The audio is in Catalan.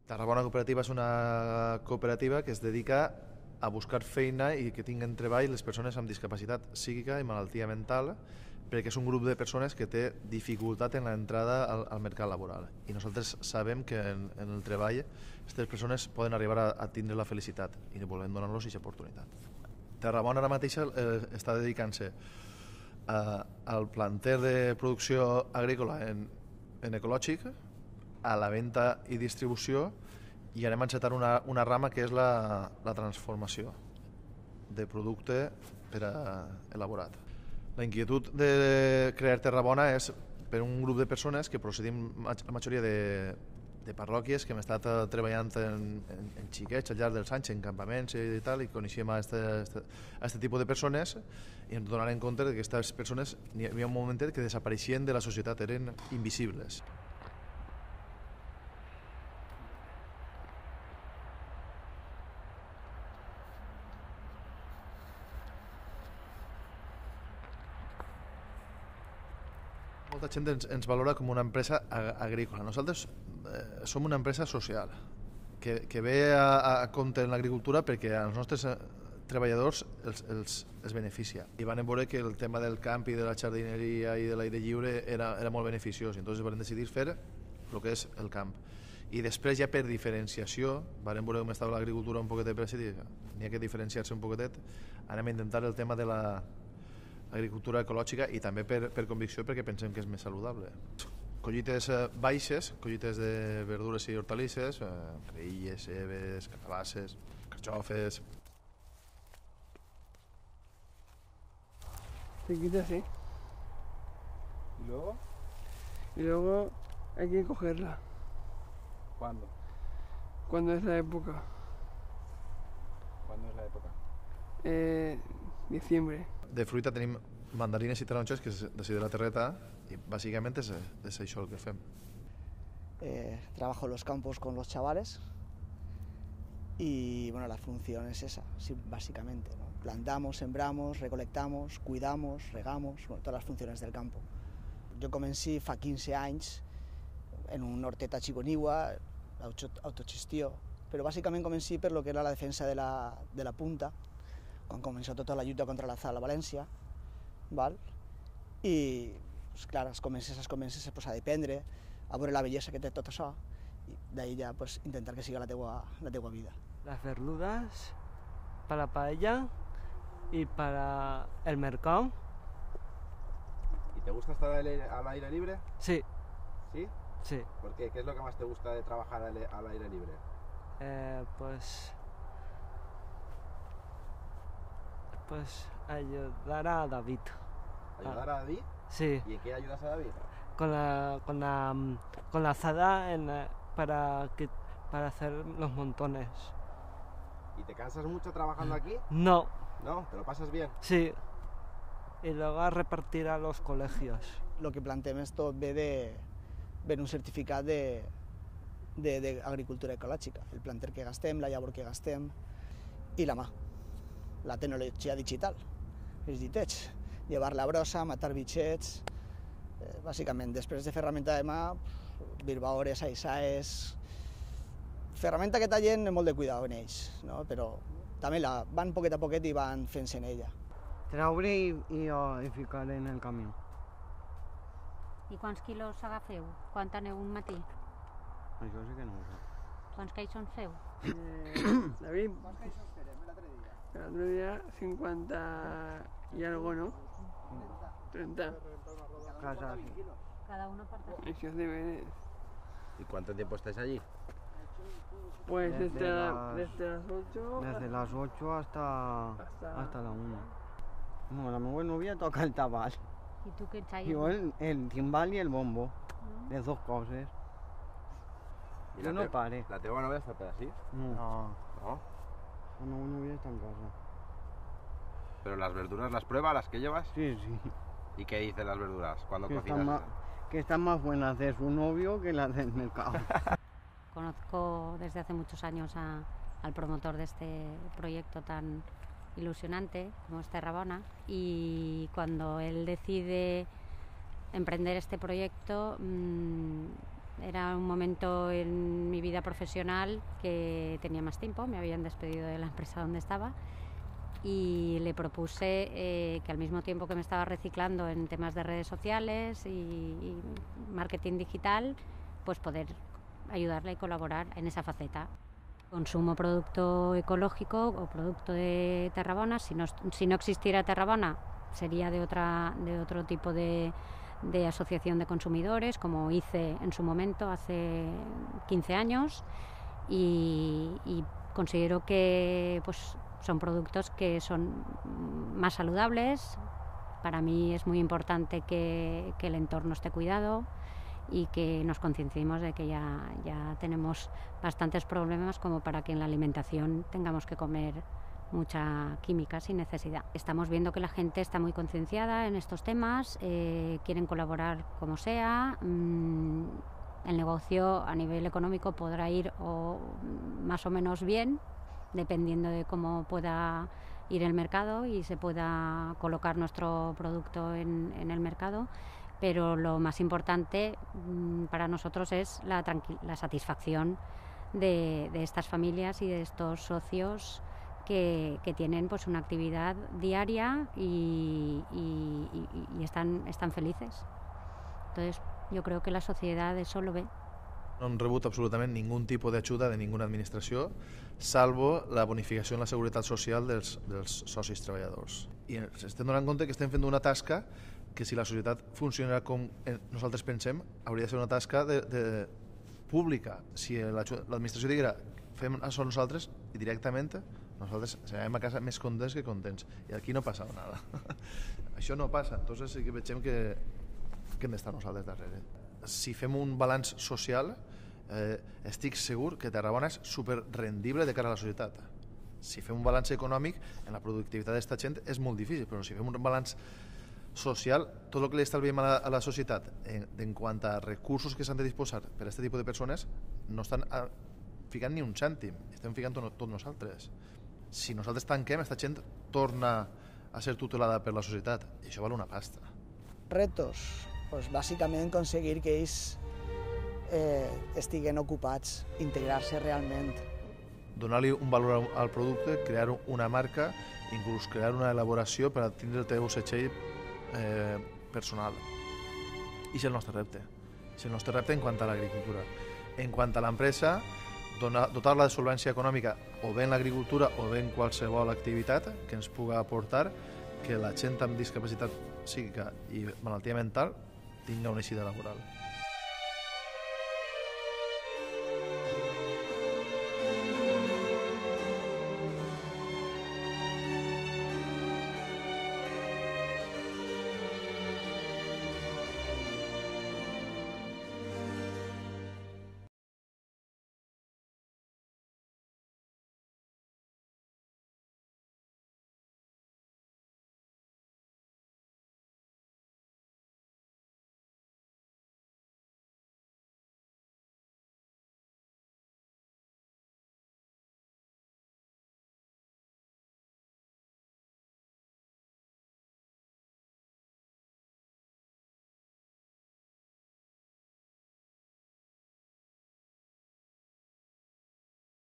Tarragona Cooperativa és una cooperativa que es dedica a buscar feina i que tinguin treball les persones amb discapacitat psíquica i malaltia mental, perquè és un grup de persones que té dificultat en l'entrada al mercat laboral. I nosaltres sabem que en el treball aquestes persones poden arribar a tindre la felicitat i volem donar-los aquesta oportunitat. Tarragona ara mateix està dedicant-se al planter de producció agrícola en ecològic, a la venda i distribució, i anem a encetar una rama que és la transformació de producte per a elaborat. La inquietud de crear Terrabona és per un grup de persones que procedim la majoria de parròquies que hem estat treballant en xiquets al llarg dels anys, en campaments i tal, i coneixíem a aquest tipus de persones i ens donarem compte que aquestes persones hi havia un moment que desapareixien de la societat, eren invisibles. Molta gent ens valora com una empresa agrícola. Nosaltres som una empresa social que ve a compte en l'agricultura perquè als nostres treballadors els beneficia. I van veure que el tema del camp i de la jardineria i de l'aire lliure era molt beneficiós, i entonces van decidir fer el que és el camp. I després ja per diferenciació, van veure com estava l'agricultura un poquetet per així dir, n'hi ha que diferenciar-se un poquetet, anem a intentar el tema de l'agricultura ecològica i també per convicció perquè pensem que és més saludable. Collites baixes, collites de verdures i hortalisses, creïlles, cebes, calabasses, carxofes. Se quita así. ¿Y luego? Y luego hay que cogerla. ¿Cuándo? Cuando es la época. ¿Cuándo es la época? Diciembre. De fruita tenim mandarines i taronges, que és de la terreta, i bàsicament és això el que fem. Trabajo en los campos con los chavales y bueno, la función es esa, sí, básicamente, ¿no? Plantamos, sembramos, recolectamos, cuidamos, regamos, bueno, todas las funciones del campo. Jo comencé fa 15 anys en un hortet a Chiconigua, autogestió, però bàsicament comencé per lo que era la defensa de la punta, quan començó tota la lluita contra la València, val? I pues, clar, comences pues, a dependre, a veure la bellesa que té tot això, i d'ahí ja pues, intentar que siga la teua vida. Las verduras para paella y para el mercado. ¿Y te gusta estar al aire libre? Sí, ¿Sí? sí. ¿Por qué? ¿Qué es lo que más te gusta de trabajar al aire libre? Pues ayudar a David. ¿Ayudar a David? Sí, ¿Y en qué ayudas a David? con la azada para hacer los montones. ¿Y te cansas mucho trabajando aquí? No, ¿No? ¿Te lo pasas bien? sí. Y luego a repartir a los colegios. El que plantem és tot ve d'un certificat d'agricultura ecològica, el planter que gastem, la llavor que gastem i la mà, la tecnologia digital, els ditets, llevar la brossa, matar bitxets, bàsicament després de ferramenta de mà, birbaores, aisaes, ferramenta que tallen molt de cuidado en ells, no? Però també van poquet a poquet i van fent-se en ella. Traure i ficar en el camió. I quants quilos agafeu? Quan aneu un matí? Això sí que no ho sé. Quants caixons feu? David, Quants caixons farem l'altre dia? el otro día 50 y algo, ¿no? 30. Casa, Cada uno porta. Eso es de Vélez. ¿Y cuánto tiempo estáis allí? Pues Desde desde las 8 desde las 8 hasta la 1. No, la meva novia toca el tabal. I tu què ets Yo el timbal y el bombo. Mm. Las dos cosas. ¿Y Yo no pare. ¿La teva novia està per así? No, No. la meva novia está en casa. ¿Pero las verduras las prueba, las que llevas? Sí, sí. ¿Y qué dicen las verduras cuando Que cocinas? están más buenas de su novio que las del mercado. Conozco desde hace muchos años al promotor de este proyecto tan ilusionante como es Terrabona, y cuando él decide emprender este proyecto Era un momento en mi vida profesional que tenía más tiempo, me habían despedido de la empresa donde estaba y le propuse que al mismo tiempo que me estaba reciclando en temas de redes sociales y marketing digital, pues poder ayudarle y colaborar en esa faceta. Consumo producto ecológico o producto de Terrabona. Si no existiera Terrabona, sería de otro tipo de asociación de consumidores, como hice en su momento hace 15 años, y considero que pues, son productos que son más saludables. Para mí es muy importante que el entorno esté cuidado y que nos concienciemos de que ya tenemos bastantes problemas como para que en la alimentación tengamos que comer mucha química sin necesidad. Estamos viendo que la gente está muy concienciada en estos temas, quieren colaborar como sea. El negocio a nivel económico podrá ir más o menos bien, dependiendo de cómo pueda ir el mercado y se pueda colocar nuestro producto en el mercado. Pero lo más importante para nosotros es la satisfacción de estas familias y de estos socios que tienen pues una actividad diaria y están felices. Entonces yo creo que la societat això lo ve. No hem rebut absolutament ningú tipus d'ajuda de ninguna administració, salvo la bonificació en la seguretat social dels socis treballadors. I ens estem donant compte que estem fent una tasca que si la societat funcionarà com nosaltres pensem, hauria de ser una tasca pública. Si l'administració diguera fem això nosaltres, i directament nosaltres serem a casa més contents que contents. I aquí no passa nada. Això no passa, entonces sí que veiem que hem d'estar nosaltres darrere. Si fem un balanç social, estic segur que Tarragona és superrendible de cara a la societat. Si fem un balanç econòmic, en la productivitat d'esta gent és molt difícil, però si fem un balanç social, tot el que li estalviem a la societat en quant a recursos que s'han de disposar per a aquest tipus de persones, no estan ficant ni un cèntim, estem ficant tot nosaltres. Si nosaltres tanquem, aquesta gent torna a ser tutelada per la societat i això val una pasta. Retos, pues, bàsicament aconseguir que ells estiguen ocupats, integrar-se realment. Donar-li un valor al producte, crear una marca, inclús crear una elaboració per a tindre el teu setxell personal. I és el nostre repte. És el nostre repte en quant a l'agricultura. En quant a l'empresa, dotar-la de solvència econòmica o bé en l'agricultura o bé en qualsevol activitat que ens pugui aportar que la gent amb discapacitat psíquica i malaltia mental tinga una eixida laboral.